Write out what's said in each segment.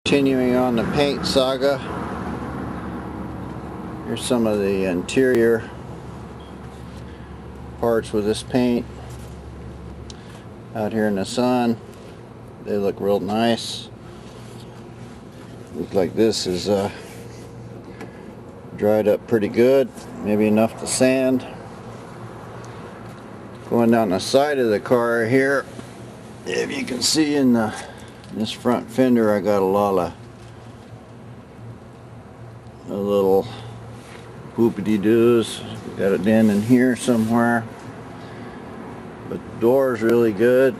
Continuing on the paint saga, here's some of the interior parts with this paint out here in the sun. They look real nice. Looks like this is dried up pretty good, maybe enough to sand. Going down the side of the car here, if you can see in this front fender, I got a lot of little whoopity-doos. Got a dent in here somewhere, but the door is really good.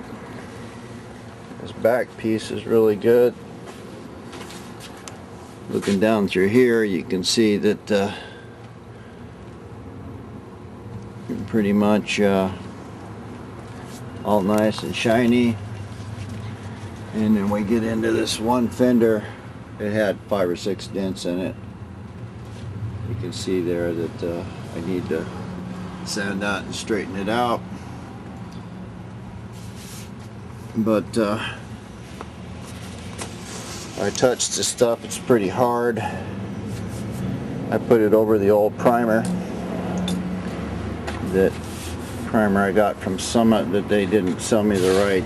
This back piece is really good. Looking down through here, you can see that pretty much all nice and shiny. And then we get into this one fender. It had 5 or 6 dents in it. You can see there that I need to sand that and straighten it out. But I touched this stuff, it's pretty hard. I put it over the old primer. That primer I got from Summit that they didn't sell me the right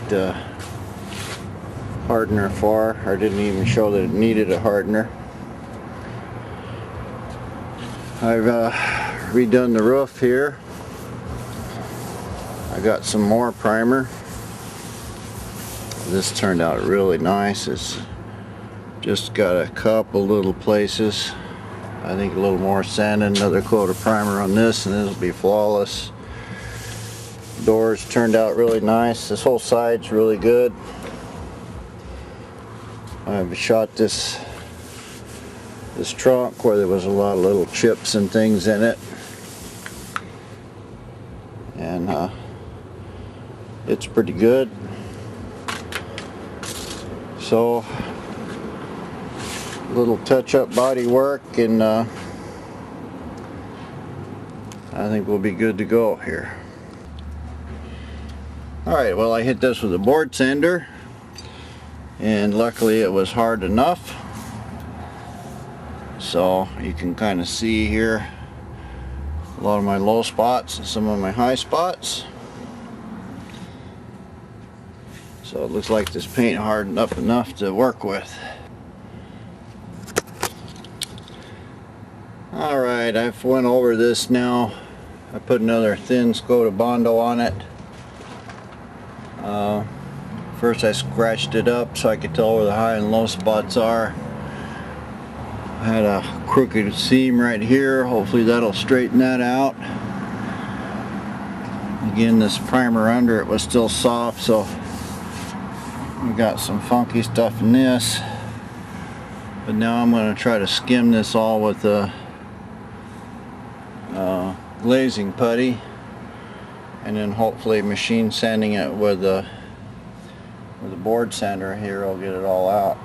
hardener for, or didn't even show that it needed a hardener. I've redone the roof here. I got some more primer. This turned out really nice. It's just got a couple little places. I think a little more sand and another coat of primer on this, and this will be flawless. Doors turned out really nice. This whole side's really good. I've shot this trunk where there was a lot of little chips and things in it, and it's pretty good. So a little touch-up body work, and I think we'll be good to go here. Alright, well, I hit this with a board sander, and luckily it was hard enough. So you can kind of see here a lot of my low spots and some of my high spots. So it looks like this paint hardened up enough to work with. Alright, I've went over this now. I put another thin coat of Bondo on it. First I scratched it up so I could tell where the high and low spots are. I had a crooked seam right here. Hopefully that'll straighten that out. Again, this primer under it was still soft, so we got some funky stuff in this. But now I'm going to try to skim this all with the glazing putty, and then hopefully machine sanding it with the board sander here. I'll get it all out.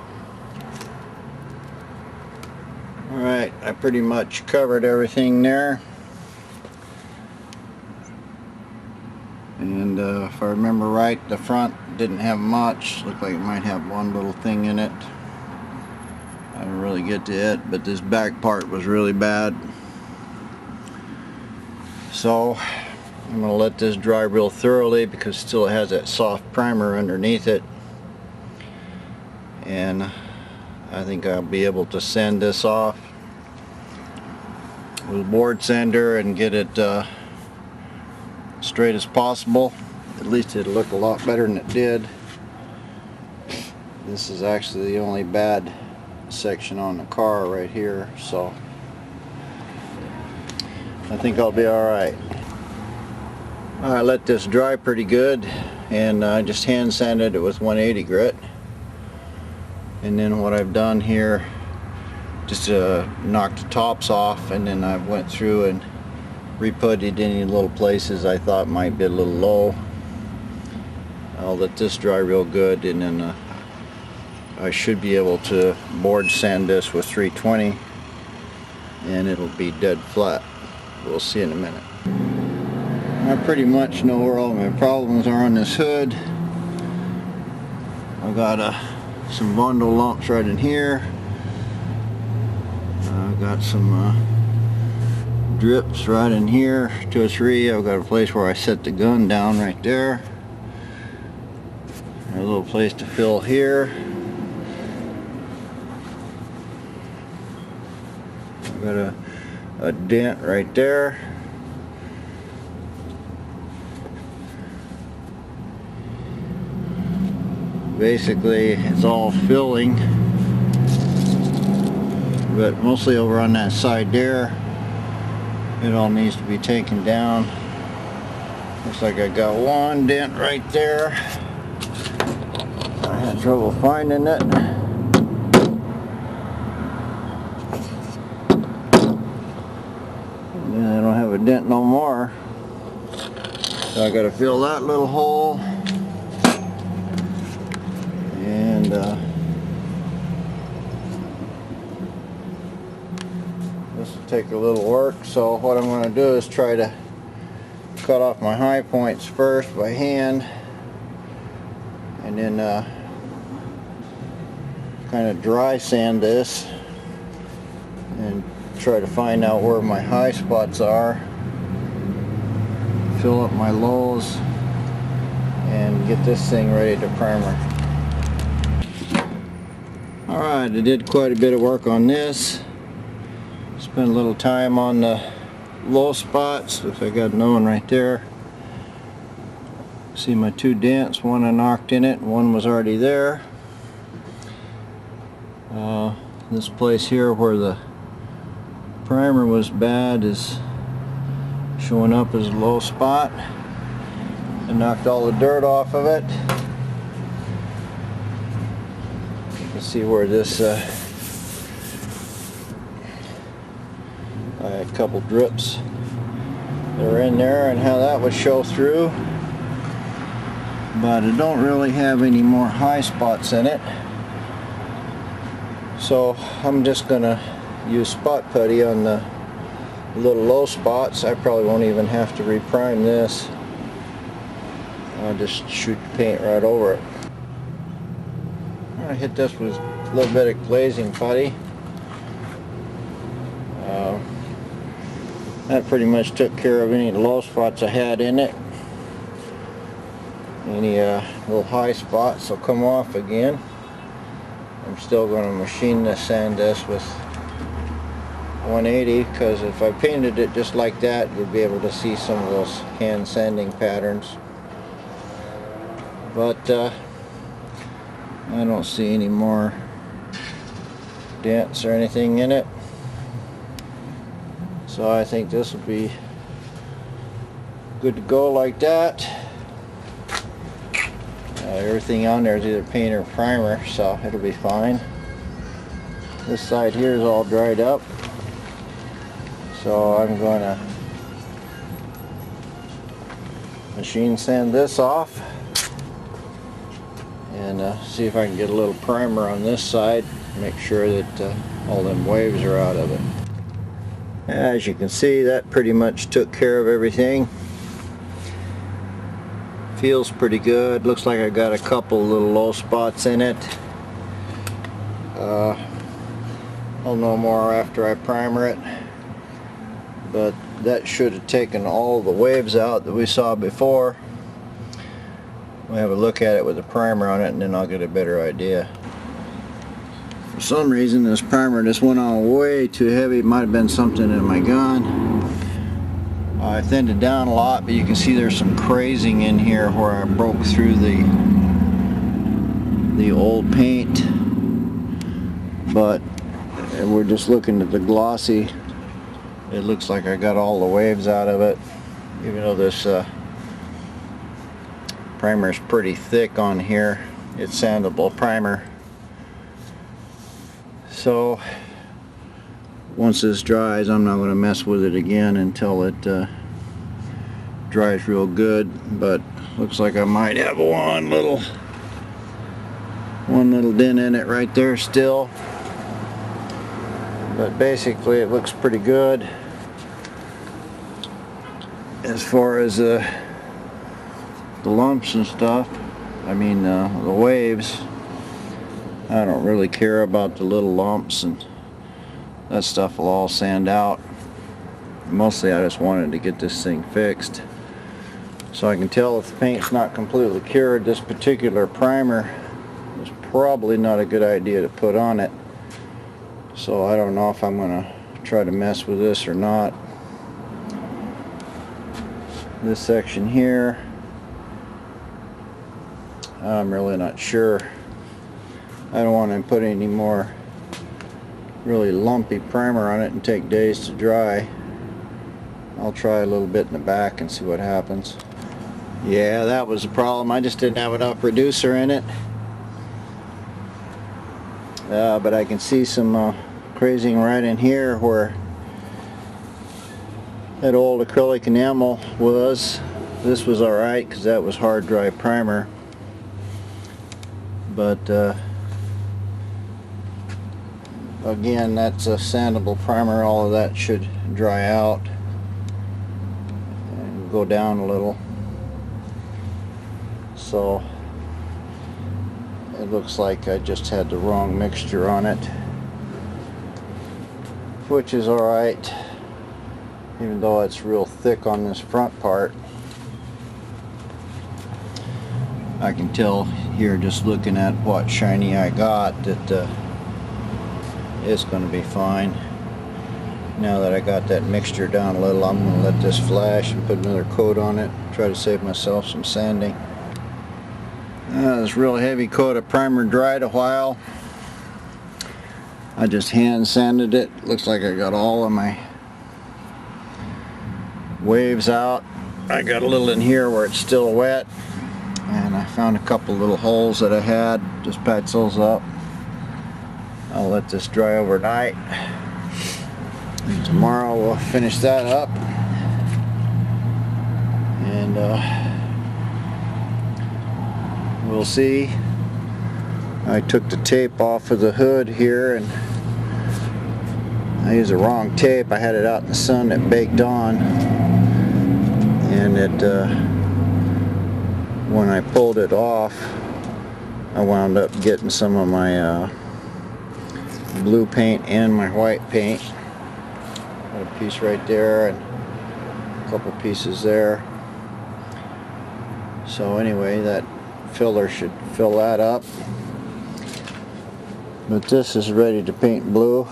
Alright, I pretty much covered everything there, and if I remember right, the front didn't have much. Looked like it might have one little thing in it. I didn't really get to it, but this back part was really bad. So I'm going to let this dry real thoroughly because it still has that soft primer underneath it, and I think I'll be able to sand this off with a board sander and get it straight as possible. At least it'll look a lot better than it did. This is actually the only bad section on the car right here, so I think I'll be alright. I let this dry pretty good, and I just hand sanded it with 180 grit. And then what I've done here, just knocked the tops off, and then I went through and re-puttied any little places I thought might be a little low. I'll let this dry real good, and then I should be able to board sand this with 320, and it'll be dead flat. We'll see in a minute. I pretty much know where all my problems are on this hood. I got a some bundle lumps right in here. I've got some drips right in here, 2 or 3. I've got a place where I set the gun down right there. A little place to fill here. I've got a dent right there. Basically it's all filling, but mostly over on that side there it all needs to be taken down. Looks like I got one dent right there. I had trouble finding it. And I don't have a dent no more, so I got to fill that little hole. And this will take a little work, so what I'm going to do is try to cut off my high points first by hand, and then kind of dry sand this and try to find out where my high spots are, fill up my lows, and get this thing ready to primer. Alright, I did quite a bit of work on this. Spent a little time on the low spots. If I got another one right there. See my 2 dents, one I knocked in it, one was already there. This place here where the primer was bad is showing up as a low spot. I knocked all the dirt off of it. You can see where this I had a couple drips that were in there and how that would show through, but I don't really have any more high spots in it, so I'm just gonna use spot putty on the little low spots. I probably won't even have to reprime this. I'll just shoot the paint right over it. I hit this with a little bit of glazing putty. That pretty much took care of any low spots I had in it. Any little high spots will come off again. I'm still going to machine this, sand this with 180, because if I painted it just like that, you'd be able to see some of those hand sanding patterns. But I don't see any more dents or anything in it. So I think this will be good to go like that. Everything on there is either paint or primer, so it'll be fine. This side here is all dried up, so I'm going to machine sand this off and see if I can get a little primer on this side, make sure that all them waves are out of it. As you can see, that pretty much took care of everything. Feels pretty good. Looks like I got a couple little low spots in it. I'll know more after I primer it, but that should have taken all the waves out that we saw before. We'll have a look at it with a primer on it, and then I'll get a better idea. For some reason this primer just went on way too heavy. It might have been something in my gun. I thinned it down a lot, but you can see there's some crazing in here where I broke through the old paint. But we're just looking at the glossy. It looks like I got all the waves out of it, even though this primer is pretty thick on here. It's sandable primer. So once this dries, I'm not going to mess with it again until it dries real good. But looks like I might have one little dent in it right there still. But basically it looks pretty good as far as the lumps and stuff. I mean the waves. I don't really care about the little lumps, and that stuff will all sand out. Mostly I just wanted to get this thing fixed. So I can tell if the paint's not completely cured. This particular primer is probably not a good idea to put on it. So I don't know if I'm going to try to mess with this or not. This section here, I'm really not sure. I don't want to put any more really lumpy primer on it and take days to dry. I'll try a little bit in the back and see what happens. Yeah, that was the problem. I just didn't have enough reducer in it. But I can see some crazing right in here where that old acrylic enamel was. This was alright because that was hard dry primer. But again, that's a sandable primer. All of that should dry out and go down a little. So it looks like I just had the wrong mixture on it, which is alright, even though it's real thick on this front part. I can tell here just looking at what shiny I got that it's going to be fine. Now that I got that mixture down a little, I'm going to let this flash and put another coat on it, try to save myself some sanding. This real heavy coat of primer dried a while. I just hand sanded it. Looks like I got all of my waves out. I got a little in here where it's still wet, and I found a couple little holes that I had. Just patch those up. I'll let this dry overnight, and tomorrow we'll finish that up, and we'll see. I took the tape off of the hood here, and I used the wrong tape. I had it out in the sun that baked on, and it when I pulled it off, I wound up getting some of my blue paint and my white paint. Got a piece right there and a couple pieces there. So anyway, that filler should fill that up. But this is ready to paint blue,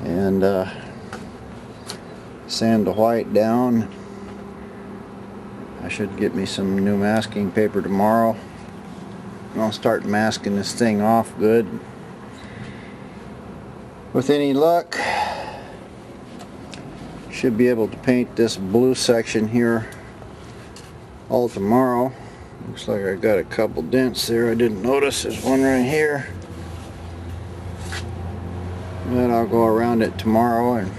and sand the white down. I should get me some new masking paper tomorrow, and I'll start masking this thing off good. With any luck, should be able to paint this blue section here all tomorrow. Looks like I got a couple dents there I didn't notice. There's one right here. Then I'll go around it tomorrow and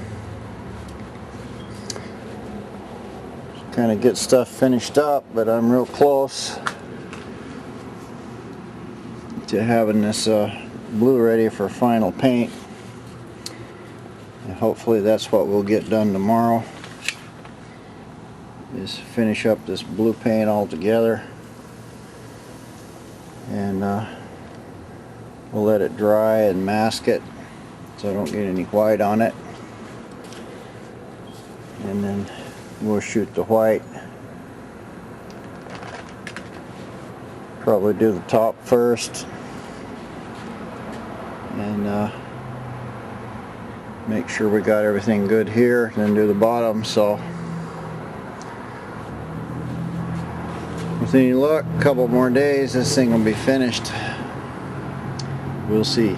kind of get stuff finished up, but I'm real close to having this blue ready for final paint. And hopefully that's what we'll get done tomorrow, is finish up this blue paint all together, and we'll let it dry and mask it so I don't get any white on it, and then we'll shoot the white. Probably do the top first, and make sure we got everything good here, then do the bottom. So with any luck, a couple more days, this thing will be finished. We'll see.